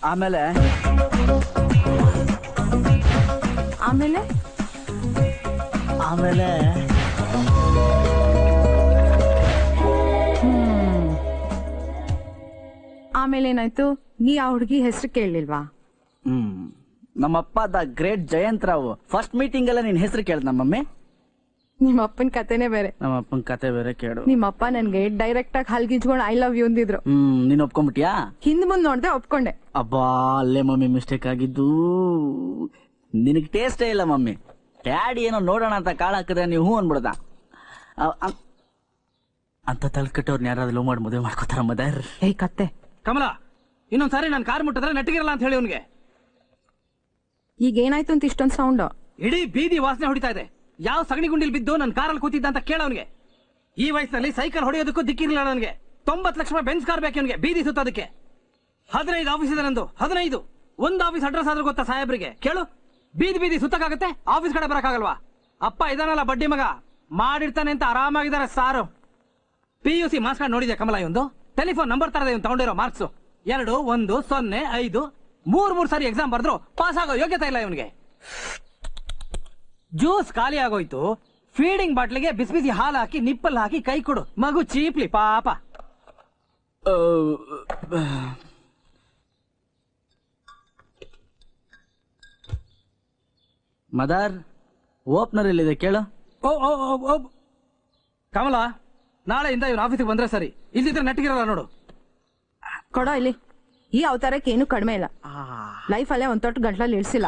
ಆಮೇಲೆ ಆಮೇಲೆ ಆಮೇಲೆ ಆಮೇಲೆ ಏನಾಯ್ತು? ನೀ ಆ ಹುಡುಗಿ ಹೆಸರು ಕೇಳಲಿಲ್ವಾ? ನಮ್ಮಪ್ಪ the great Jayant Rao first meeting ಎಲ್ಲ ನಿನ್ ಹೆಸರು ಕೇಳ್ದ ನಮ್ಮಮ್ಮಿ. ನಿಮ್ಮ ಅಪ್ಪನ ಕತೆನೇ ಬೇರೆ. ನಮ್ಮ ಅಪ್ಪನ ಕತೆ ಬೇರೆ ಕೇಳು. ನಿಮ್ಮಪ್ಪ ನನ್ಗೆ ಡೈರೆಕ್ಟ್ ಆಗಿ ಹಲ್ಗಿಜ್ಕೊಂಡು ಐ ಲವ್ ಯು ಅಂದಿದ್ರು. ನೀನ್ ಒಪ್ಕೊಂಡ್ಬಿಟ್ಯಾ? ಹಿಂದ್ ಮುಂದ್ ನೋಡ್ದೆ ಒಪ್ಕೊಂಡೆ. ಅಬ್ಬಾ, ಅಲ್ಲೇ ಮಮ್ಮಿ ಮಿಸ್ಟೇಕ್ ಆಗಿದ್ದು. ನಿನಗ್ ಟೇಸ್ಟೇ ಇಲ್ಲ ಮಮ್ಮಿ. ಡ್ಯಾಡಿ ಏನೋ ನೋಡೋಣ ಅಂತ ಕಾಳ ಹಾಕಿದ್ರೆ ನೀವು ಹೂ ಅನ್ಬಿಡ್ದ. ಅಂತ ತಲೆಕಟ್ಟವ್ರನ್ನ ಯಾರಾದ್ರೂ ಲವ್ ಮಾಡಿ ಮದುವೆ ಮಾಡ್ಕೋತಾರ ಮದರ್? ಏಯ್ ಕತ್ತೆ ಕಮಲ, ಇನ್ನೊಂದ್ಸಾರಿ ನಾನು ಕಾರ್ ಮುಟ್ಟಿದ್ರೆ ನೆಟ್ಟಿಗಿರಲ್ಲ ಅಂತ ಹೇಳಿ ಅವನಿಗೆ. ಈಗ ಏನಾಯ್ತು ಅಂತ ಇಷ್ಟೊಂದು ಸೌಂಡ್? ಇಡೀ ಬೀದಿ ವಾಸನೆ ಹೊಡಿತಾ ಇದೆ. ಯಾವ ಸಗಣಿ ಗುಂಡಿಲ್ ಬಿದ್ದು ನನ್ನ ಕಾರಲ್ಲಿ ಕೂತಿದ್ದ ಅಂತ ಕೇಳವನಿಗೆ. ಈ ವಯಸ್ಸಿನಲ್ಲಿ ಸೈಕಲ್ ಹೊಡೆಯೋದಕ್ಕೂ ದಿಕ್ಕಿರಲಿಲ್ಲ ನನಗೆ. 90 ಲಕ್ಷ ರೂಪಾಯಿ ಬೆನ್ಸ್ ಕಾರ್ ಬೇಕು ಅವನಿಗೆ ಬೀದಿ ಸುತ್ತೋದಕ್ಕೆ. 15 ಆಫೀಸ್ ಇದೆ ನಂದು. 15 ಒಂದು ಆಫೀಸ್ ಅಡ್ರೆಸ್ ಆದ್ರೂ ಗೊತ್ತಾ ಸಾಹೇಬ್ರಿಗೆ? ಕೇಳು, ಬೀದಿ ಬೀದಿ ಸುತ್ತಕ್ಕಾಗತ್ತೆ, ಆಫೀಸ್ ಕಡೆ ಬರಕ್ಕಾಗಲ್ವಾ? ಅಪ್ಪ ಇದಾನಲ್ಲ ಬಡ್ಡಿ ಮಗ, ಮಾಡಿರ್ತಾನೆ ಅಂತ ಆರಾಮಾಗಿದ್ದಾರೆ ಸಾರು. PUC ಮಾರ್ಕ್ಸ್ ಕಾರ್ಡ್ ನೋಡಿದೆ ಕಮಲ? ಒಂದು ಟೆಲಿಫೋನ್ ನಂಬರ್ ತರದೆ ಇವ್ನು ತಗೊಂಡಿರೋ ಮಾರ್ಕ್ಸ್ 2, 1, 0, 5 3 ಸಾರಿ ಎಕ್ಸಾಮ್ ಬರೆದ್ರು ಪಾಸ್ ಆಗೋ ಯೋಗ್ಯತೆ ಇಲ್ಲ ಇವನಿಗೆ. ಜ್ಯೂಸ್ ಖಾಲಿ ಆಗೋಯ್ತು. ಫೀಡಿಂಗ್ ಬಾಟ್ಲಿಗೆ ಬಿಸಿ ಬಿಸಿ ಹಾಲು ಹಾಕಿ ನಿಪ್ಪಲ್ ಹಾಕಿ ಕೈ ಕೊಡು, ಮಗು ಚೀಪ್ಲಿ ಪಾಪ. ಮದರ್, ಓಪನರ್ ಎಲ್ಲಿದೆ ಕೇಳು. ಕಮಲ, ನಾಳೆಯಿಂದ ಇವನು ಆಫೀಸಿಗೆ ಬಂದ್ರೆ ಸರಿ, ಇಲ್ದಿದ್ರೆ ನೆಟ್ಟಿಗಿರಲ್ಲ ನೋಡು. ಕೊಡೋ ಇಲ್ಲಿ. ಈ ಅವತಾರಕ್ಕೆ ಏನು ಕಡಿಮೆ ಇಲ್ಲ. ಲೈಫ್ ಅಲ್ಲೇ ಒಂದ್ ತೊಟ್ಟು ಗಂಟ್ಲಲ್ಲಿ ಇಳಿಸಿಲ್ಲ.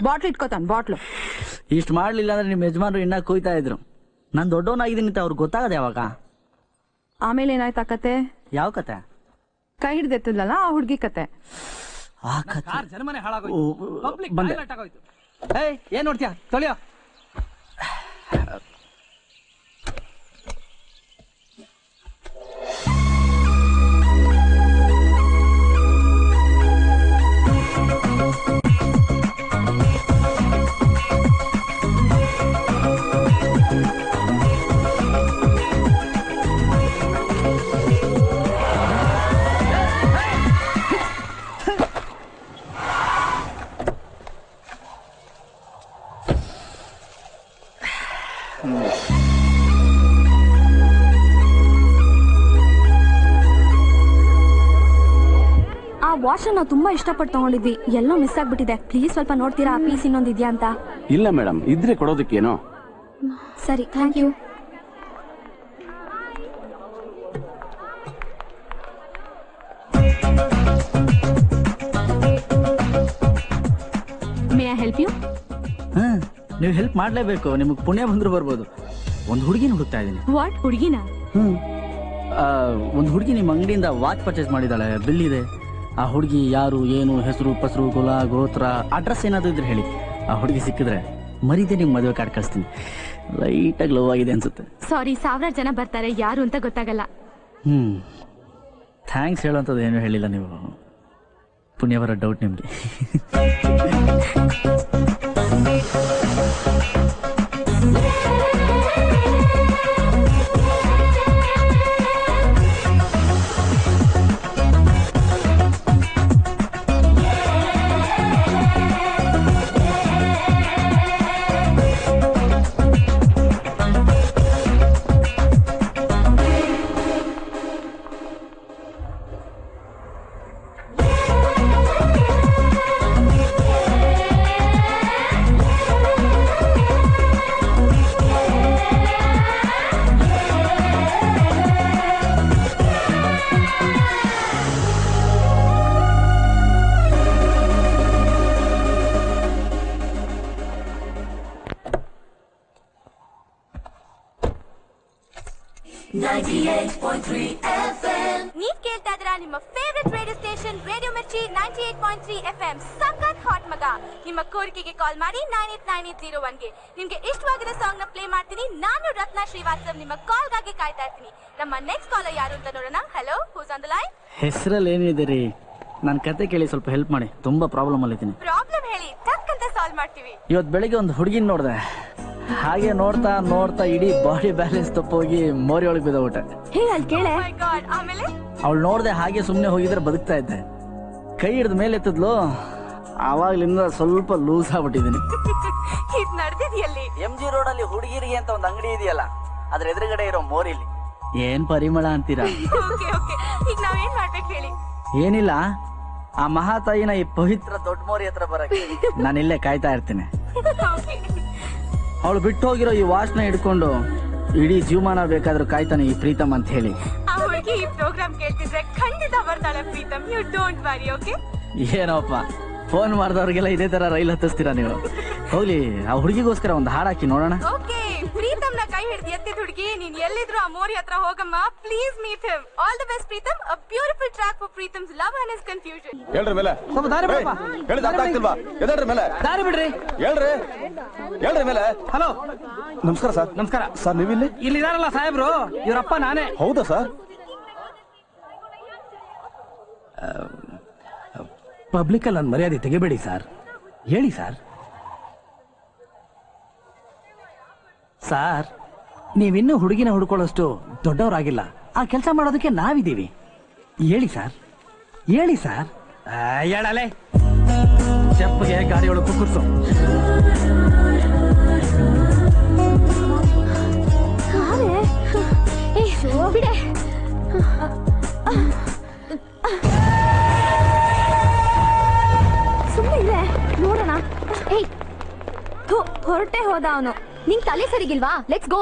Bottle ಇಟ್ಕೋತಾನ, bottle. ಇಷ್ಟು ಮಾಡ್ಲಿಲ್ಲ ಅಂದ್ರೆ ನಿಮ್ ಯಜಮಾನ್ರು ಇನ್ನ ಕೂಯ್ತಾ ಇದ್ರು. ನಾನ್ ದೊಡ್ಡವನಾಗಿದ್ದೀನಿ ಅಂತ ಅವ್ರಿಗೆ ಗೊತ್ತಾಗದ ಯಾವಾಗ? ಆಮೇಲೆ ಏನಾಯ್ತಾ ಕತೆ? ಯಾವ ಕತೆ? ಕೈ ಹಿಡ್ದೆತ್ತಲ್ಲ ಆ ಹುಡ್ಗಿ ಕತೆ. ಕಾರ್ ಜನ್ಮನೆ ಹಾಳಾಗೋಯ್ತು, ಪಬ್ಲಿಕ್ ಟಾಯ್ಲೆಟ್ ಆಗೋಯ್ತು. ಏಯ್, ಏನ್ ನೋಡ್ತೀಯ? ತೊಳಿಯೋ. ವಾಚ್ ನಾವು ತುಂಬಾ ಇಷ್ಟಪಟ್ಟು ತಗೊಂಡಿದ್ವಿ, ಎಲ್ಲೋ ಮಿಸ್ ಆಗ್ಬಿಟ್ಟಿದೆ. ಪ್ಲೀಸ್ ಸ್ವಲ್ಪ ನೋಡ್ತೀರಾ ಆ ಪೀಸ್ ಇನ್ನೊಂದಿದ್ಯಾ ಅಂತ? ಇಲ್ಲ ಮೇಡಮ್, ಇದ್ರೆ ಕೊಡೋದಕ್ಕೇನೋ. ಸರಿ, thank you. May I help you? ನೀವು ಹೆಲ್ಪ್ ಮಾಡ್ಲೇಬೇಕು, ನಿಮಗೆ ಪುಣ್ಯ ಬಂದ್ರು ಬರ್ಬೋದು. ಒಂದು ಹುಡುಗಿನ ಹುಡುಕ್ತಾ ಇದ್ದೀನಿ. ವಾಟ್, ಹುಡುಗಿನ? ಒಂದು ಹುಡುಗಿ ನಿಮ್ಮ ಅಂಗಡಿಯಿಂದ ವಾಚ್ ಪರ್ಚೇಸ್ ಮಾಡಿದಾಳೆ, ಬಿಲ್ ಇದೆ. ಆ ಹುಡುಗಿ ಯಾರು, ಏನು, ಹೆಸರು, ಪಸರು, ಕುಲ, ಗೋತ್ರ, ಅಡ್ರೆಸ್ ಏನಾದ್ರು ಇದ್ರೆ ಹೇಳಿ. ಆ ಹುಡುಗಿ ಸಿಕ್ಕಿದ್ರೆ ಮರಿದೆ ನಿಮ್ಗೆ ಮದುವೆ ಕಾರ್ಡ್ ಕಳಿಸ್ತೀನಿ. ಲೈಟಾಗಿ ಲವ್ ಆಗಿದೆ ಅನ್ಸುತ್ತೆ. ಸಾರಿ, 1000 ಜನ ಬರ್ತಾರೆ, ಯಾರು ಅಂತ ಗೊತ್ತಾಗಲ್ಲ. ಥ್ಯಾಂಕ್ಸ್ ಹೇಳೋಂಥದ್ದು ಏನು ಹೇಳಿಲ್ಲ ನೀವು. ಪುಣ್ಯ ಬರೋ ಡೌಟ್ ನಿಮಗೆ. ನೀವ್ ಕೇಳ್ತಾ ಇದ್ದೀರಾ ನಿಮ್ಮ ಫೇವರಿಟ್ ರೇಡಿಯೋ ಸ್ಟೇಷನ್ ರೇಡಿಯೋ ಮಿರ್ಚಿ 98.3 FM. ಸಖತ್ ಹಾಟ್ ಮಗ. ನಿಮ್ಮ ಕೋರಿಕೆಗೆ ಕಾಲ್ ಮಾಡಿ 989801 ಗೆ. ನಿಮ್ಗೆ ಇಷ್ಟವಾಗಿರೋ ಸಾಂಗ್ ನ ಪ್ಲೇ ಮಾಡ್ತೀನಿ. ನಾನು ರತ್ನ ಶ್ರೀವಾಸ್ತವ್ ನಿಮ್ಮ ಕಾಲ್ ಗಾಗಿ ಕಾಯ್ತಾ ಇರ್ತೀನಿ. ನಮ್ಮ ನೆಕ್ಸ್ಟ್ ಕಾಲರ್ ಯಾರು ಅಂತ ನೋಡೋಣ. Hello, who's on the line? ಹೆಸರಲ್ಲಿ ಏನಿದೆ ರೀ? ನನ್ನ ಕತೆ ಕೇಳಿ ಸ್ವಲ್ಪ ಹೆಲ್ಪ್ ಮಾಡಿ, ತುಂಬಾ ಪ್ರಾಬ್ಲಮ್ ಅಲ್ಲಿದ್ದೀನಿ. ಪ್ರಾಬ್ಲಮ್ ಹೇಳಿ, ಟಕ್ ಅಂತ ಸಾಲ್ವ್ ಮಾಡ್ತೀವಿ. ಇವತ್ತು ಬೆಳಿಗ್ಗೆ ಒಂದು ಹುಡುಗಿನ ನೋಡಿದೆ. ಹಾಗೆ ನೋಡ್ತಾ ನೋಡ್ತಾ ಇಡೀ ಬಾಡಿ ಬ್ಯಾಲೆನ್ಸ್ ತಪ್ಪೋಗಿ ಮೋರಿ ಒಳಗೆ ಬಿದ್ದೋಗ್ಬಿಟ್ಟೆ. ಹೇ, ಅಲ್ಲಿ ಕೇಳೆ. ಮೈ ಗಾಡ್, ಆಮೇಲೆ? ಅವಳು ನೋಡ್ದೆ ಹಾಗೆ ಸುಮ್ಮನೆ ಹೋಗಿದ್ರೆ ಬದುಕ್ತಾ ಇದ್ದೆ. ಕೈ ಹಿಡಿದ ಮೇಲೆ ಎತ್ತದ್ಲು, ಆವಾಗ್ಲಿಂದ ಸ್ವಲ್ಪ ಲೂಸ್ ಆಗ್ಬಿಟ್ಟಿದ್ದೀನಿ. ಇದ್ ನಡೆದಿದೆಯಲ್ಲಿ MG ರೋಡಲ್ಲಿ ಹುಡುಗಿರಿಗೆ ಅಂತ ಒಂದು ಅಂಗಡಿ ಇದೆಯಲ್ಲ, ಅದ್ರ ಎದುರುಗಡೆ ಇರೋ ಮೋರಿಲಿ. ಏನ್ ಪರಿಮಳ ಅಂತೀರಾ? ಓಕೆ ಓಕೆ, ಈಗ ನಾವೇನ್ ಮಾಡ್ಬೇಕು ಹೇಳಿ? ಏನಿಲ್ಲ, ಆ ಮಹಾತಾಯಿನ ಈ ಪವಿತ್ರ ದೊಡ್ಡ ಮೋರಿ ಹತ್ರ ಬರಕ್ಕೆ ನಾನಿಲ್ಲೇ ಕಾಯ್ತಾ ಇರ್ತೀನಿ. ಓಕೆ. ಅವಳು ಬಿಟ್ಟು ಹೋಗಿರೋ ಈ ವಾಚ್ನ ಹಿಡ್ಕೊಂಡು ಇಡೀ ಜೀವಮಾನ ಬೇಕಾದ್ರೂ ಕಾಯ್ತಾನೆ ಈ ಪ್ರೀತಮ್ ಅಂತ ಹೇಳಿ. ಆ ಹುಡುಗಿ ಈ ಪ್ರೋಗ್ರಾಮ್ ಕೇಳ್ತಿದ್ರೆ ಖಂಡಿತ ಬರ್ತಾಳೆ Pritam, you don't worry. Okay? ಏನೋಪ್ಪ, ಫೋನ್ ಮಾಡಿದವ್ರಿಗೆಲ್ಲ ಇದೇ ತರ ರೈಲ್ ಹತ್ತಿಸ್ತೀರಾ ನೀವು? ಹೋಗ್ಲಿ, ಆ ಹುಡುಗಿಗೋಸ್ಕರ ಒಂದು ಹಾಡು ಹಾಕಿ ನೋಡೋಣ. ಓಕೆ, ಪ್ರೀತಮ್ನ ಕೈ ಹಿಡಿದು ಎತ್ತಿದ ಹುಡುಗಿ, ನೀನ್ ಎಲ್ಲಿದ್ರು ಆ ಮೋರಿ ಹತ್ರ ಹೋಗಮ್ಮ. Please meet him. All the best Pritam. A beautiful track for Pritam's love and his confusion. ಹೇಳ್ರಿ ಮೇಲೆ ಸ್ವಲ್ಪ ದಾರಿ ಬಿಡಪ್ಪ. ಹೇಳಿದ ಅರ್ಥ ಆಗ್ತಿಲ್ವಾ? ಎದೇಳ್ರಿ ಮೇಲೆ ದಾರಿ ಬಿಡ್ರಿ. ಹೇಳ್ರಿ ಮೇಲೆ. ಹಲೋ, ನಮಸ್ಕಾರ ಸರ್. ನಮಸ್ಕಾರ ಸರ್, ನೀವಿಲ್ಲಿ? ಇಲ್ಲಿದಾರಲ್ಲ ಸಾಹೇಬ್ರು, ಇವರಪ್ಪ ನಾನೇ. ಹೌದಾ ಸರ್? ಪಬ್ಲಿಕ್ ಅಲ್ಲಿ ನನ್ನ ಮರ್ಯಾದೆ ತೆಗಿಬೇಡಿ ಸರ್. ಹೇಳಿ ಸರ್. ಸರ್, ನೀವಿನ್ನೂ ಹುಡುಗಿನ ಹುಡ್ಕೊಳ್ಳೋಷ್ಟು ದೊಡ್ಡವರಾಗಿಲ್ಲ. ಆ ಕೆಲಸ ಮಾಡೋದಕ್ಕೆ ನಾವಿದ್ದೀವಿ. ಹೇಳಿ ಸರ್, ಹೇಳಿ ಸರ್. ಹೇಳಲೆ, ಚೆಪ್ಪಗೆ ಗಾಡಿ ಒಳಗೆ ಕುಕ್ಕರ್ಸು. ಸುಮ್ಮನೆ ಇದೆ ನೋಡೋಣ. ಏಯ್, ಹೊರಟೆ ಹೋದ ಅವನು. ನಿಂಗ್ ತಲೆ ಸರಿಗಿಲ್ವಾ? Let's go.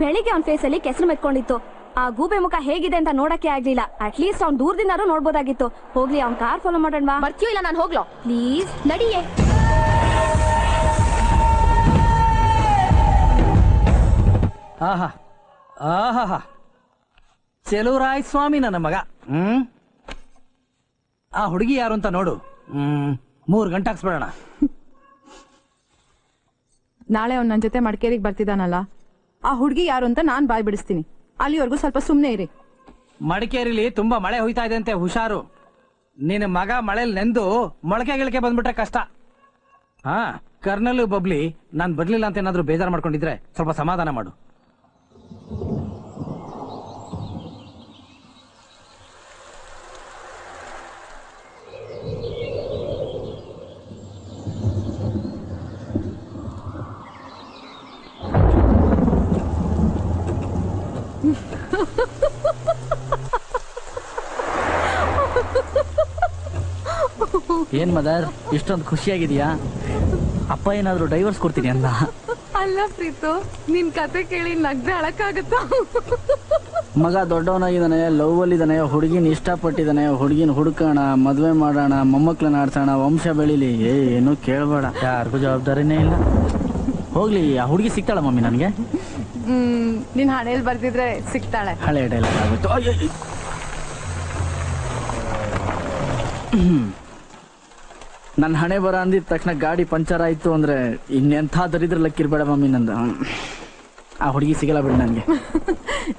ಬೆಳಿಗ್ಗೆ ಅವನ ಫೇಸ್ ಅಲ್ಲಿ ಕೆಸರು ಮೆತ್ಕೊಂಡಿತ್ತು. ಆ ಗೂಬೆ ಮುಖ ಹೇಗಿದೆ ಅಂತ ನೋಡಕ್ಕೆ ಆಗ್ಲಿಲ್ಲ. ಅಟ್ಲೀಸ್ಟ್ ಅವ್ನ್ ದೂರದಿಂದಾರು ನೋಡ್ಬೋದಾಗಿತ್ತು. ಹೋಗ್ಲಿ, ಅವ್ನ್ ಕಾರ್ ಫಾಲೋ ಮಾಡೋಣ. ಬರ್ತೀಯೋ ಇಲ್ಲ ನಾನು ಹೋಗ್ಲೋ? ಪ್ಲೀಸ್ ನಡಿಯೇ. ಆಹಾ ಆಹಾ, ಚೆಲುವರಾಯ ಸ್ವಾಮಿ ನನ್ನ ಮಗ. ಆ ಹುಡುಗಿ ಯಾರು ಅಂತ ನೋಡು. 3 ಗಂಟೆ ಹಾಕ್ಸ್ಬಿಡೋಣ. ನಾಳೆ ಅವ್ನು ನನ್ನ ಜೊತೆ ಮಡಿಕೇರಿಗೆ ಬರ್ತಿದ್ದಾನಲ್ಲ, ಆ ಹುಡುಗಿ ಯಾರು ಅಂತ ನಾನ್ ಬಾಯ್ ಬಿಡಿಸ್ತೀನಿ. ಅಲ್ಲಿವರೆಗೂ ಸ್ವಲ್ಪ ಸುಮ್ನೆ ಇರಿ. ಮಡಿಕೇರಿಲಿ ತುಂಬಾ ಮಳೆ ಹೋಯ್ತಾ ಇದೆ ಅಂತೆ, ಹುಷಾರು. ನಿನ್ನ ಮಗ ಮಳೆಯಲ್ಲಿ ನೆಂದು ಮೊಳಕೆ ಗಿಳಕೆ ಬಂದ್ಬಿಟ್ರೆ ಕಷ್ಟ. ಹಾ, ಕರ್ನಲ್ ಬಬ್ಲಿ ನಾನ್ ಬರ್ಲಿಲ್ಲ ಅಂತ ಏನಾದ್ರು ಬೇಜಾರು ಮಾಡ್ಕೊಂಡಿದ್ರೆ ಸ್ವಲ್ಪ ಸಮಾಧಾನ ಮಾಡು. ಏನ್ ಮದರ್, ಇಷ್ಟೊಂದು ಖುಷಿಯಾಗಿದೆಯಾ? ಅಪ್ಪ ಏನಾದ್ರು ಡೈವರ್ಸ್ ಕೊಡ್ತೀನಿ ಅಂದ? ಅಲ್ಲ ಪ್ರೀತು, ನಿನ್ ಕತೆ ಕೇಳಿ ನಗ್ದೆ ಅಳಕ್ಕಾಗತ್ತ? ಮಗ ದೊಡ್ಡವನಾಗಿದ್ದಾನೆ, ಲವ್ ಅಲ್ಲಿ ಇದ್ದಾನೆ, ಹುಡುಗಿನ ಇಷ್ಟಪಟ್ಟಿದ್ದಾನೆ, ಹುಡುಗಿನ ಹುಡುಕೋಣ, ಮದ್ವೆ ಮಾಡೋಣ, ಮೊಮ್ಮಕ್ಳನ್ನ ಆಡ್ಸೋಣ, ವಂಶ ಬೆಳಿಲಿ. ಏನು ಕೇಳಬೇಡ, ಯಾರಿಗೂ ಜವಾಬ್ದಾರಿನೇ ಇಲ್ಲ. ಹೋಗ್ಲಿ, ಆ ಹುಡುಗಿ ಸಿಗ್ತಾಳ ಮಮ್ಮಿ ನನಗೆ? ನಿನ್ ಹಣೆಯಲ್ಲಿ ಬರ್ದಿದ್ರೆ ಸಿಗ್ತಾಳೆ. ಹಳೆ ಡೈಲಾಗ್ ಆಗುತ್ತೆ. ನನ್ನ ಹಣೆ ಬರ ಅಂದಿದ ತಕ್ಷಣ ಗಾಡಿ ಪಂಚರ್ ಆಯ್ತು ಅಂದ್ರೆ ಇನ್ನೆಂಥ ದರಿದ್ರ ಲಕ್ಕಿರ್ಬೇಡ ಮಮ್ಮಿ ನಂದ. ಆ ಹುಡುಗಿ ಸಿಗಲ್ಲ ಬಿಡಿ ನನ್ಗೆ.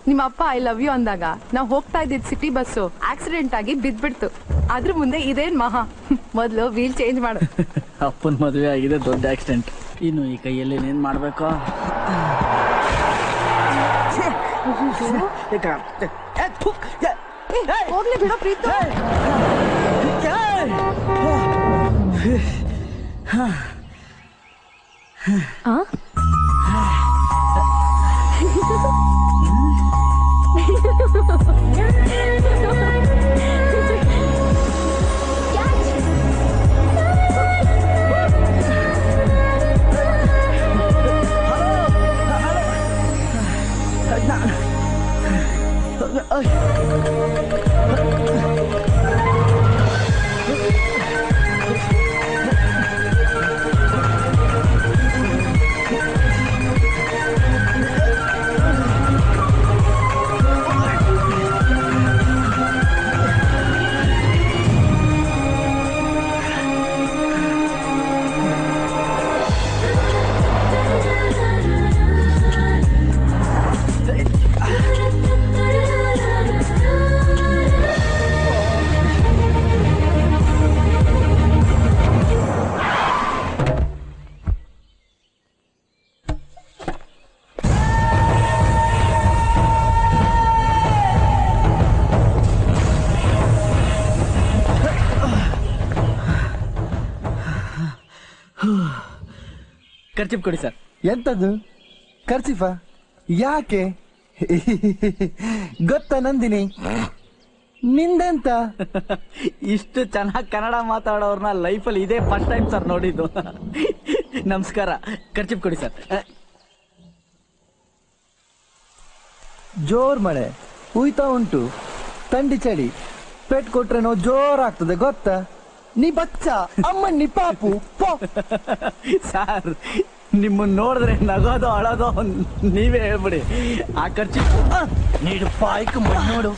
ನಿಮ್ಮ ಅಪ್ಪ ಐ ಲವ್ ಯು ಅಂದಾಗ ನಾವ್ ಹೋಗ್ತಾ ಇದ್ದಿದ್ ಸಿಟಿ ಬಸ್ಸು ಆಕ್ಸಿಡೆಂಟ್ ಆಗಿ ಬಿದ್ಬಿಡ್ತು. ಅದ್ರ ಮುಂದೆ ಇದೇನ್ ಮಹಾ, ಮೊದ್ಲು ವೀಲ್ ಚೇಂಜ್ ಮಾಡು. ಅಪ್ಪನ ಮದುವೆ ಆಗಿದೆ, ದೊಡ್ಡ ಆಕ್ಸಿಡೆಂಟ್. ಇನ್ನು ಈ ಕೈಯಲ್ಲಿ ಏನ್ ಮಾಡ್ಬೇಕು? ಹೋಗ್ಲಿ ಬಿಡೋ ಪ್ರೀತು. ಖರ್ಚಿಪ್ ಕೊಡಿ ಸರ್. ಎಂತದ್ದು ಖರ್ಚಿಫ? ಯಾಕೆ? ಗೊತ್ತಾ ನಂದಿನಿ, ನಿಂದೆಂತ? ಇಷ್ಟು ಚೆನ್ನಾಗಿ ಕನ್ನಡ ಮಾತಾಡೋರ್ನ ಲೈಫಲ್ಲಿ ಇದೇ ಫಸ್ಟ್ ಟೈಮ್ ಸರ್ ನೋಡಿದ್ದು. ನಮಸ್ಕಾರ, ಖರ್ಚಿಪ್ ಕೊಡಿ ಸರ್. ಜೋರ್ ಮಳೆ ಉಯ್ತಾ ಉಂಟು, ಥಂಡಿ ಚಳಿ, ಪೆಟ್ ಕೊಟ್ರೇನೋ ಜೋರಾಗ್ತದೆ ಗೊತ್ತಾ? ನೀ ಬಚ್ಚ ಅಮ್ಮಣ್ಣಿ ಪಾಪು ಪೋ. ಸರ್, ನಿಮ್ಮನ್ನ ನೋಡಿದ್ರೆ ನಗೋದು ಅಳೋದು ನೀವೇ ಹೇಳ್ಬಿಡಿ. ಆ ಖರ್ಚಿಪ್ ನೀಡು ಪಾಯ್ಕ ನೋಡು.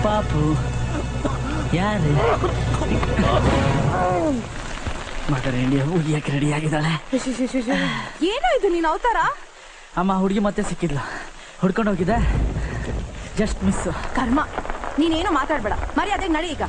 ಪಾಪು ಯಾರು ಮದರ್ ಇಂಡಿಯಾ ಉಗಿಯಕ್ಕೆ ರೆಡಿ ಆಗಿದ್ದಾಳೆ. ಏನೋ ಇದು ನೀನ್ ಅವತಾರ? ಅಮ್ಮ ಹುಡುಗಿ ಮತ್ತೆ ಸಿಕ್ಕಿದ್ಲ, ಹುಡ್ಕೊಂಡು ಹೋಗಿದ್ದೆ, ಜಸ್ಟ್ ಮಿಸ್. ಕರ್ಮ, ನೀನೇನು ಮಾತಾಡ್ಬೇಡ, ಮರ್ಯಾದೆ ನಡಿ ಈಗ.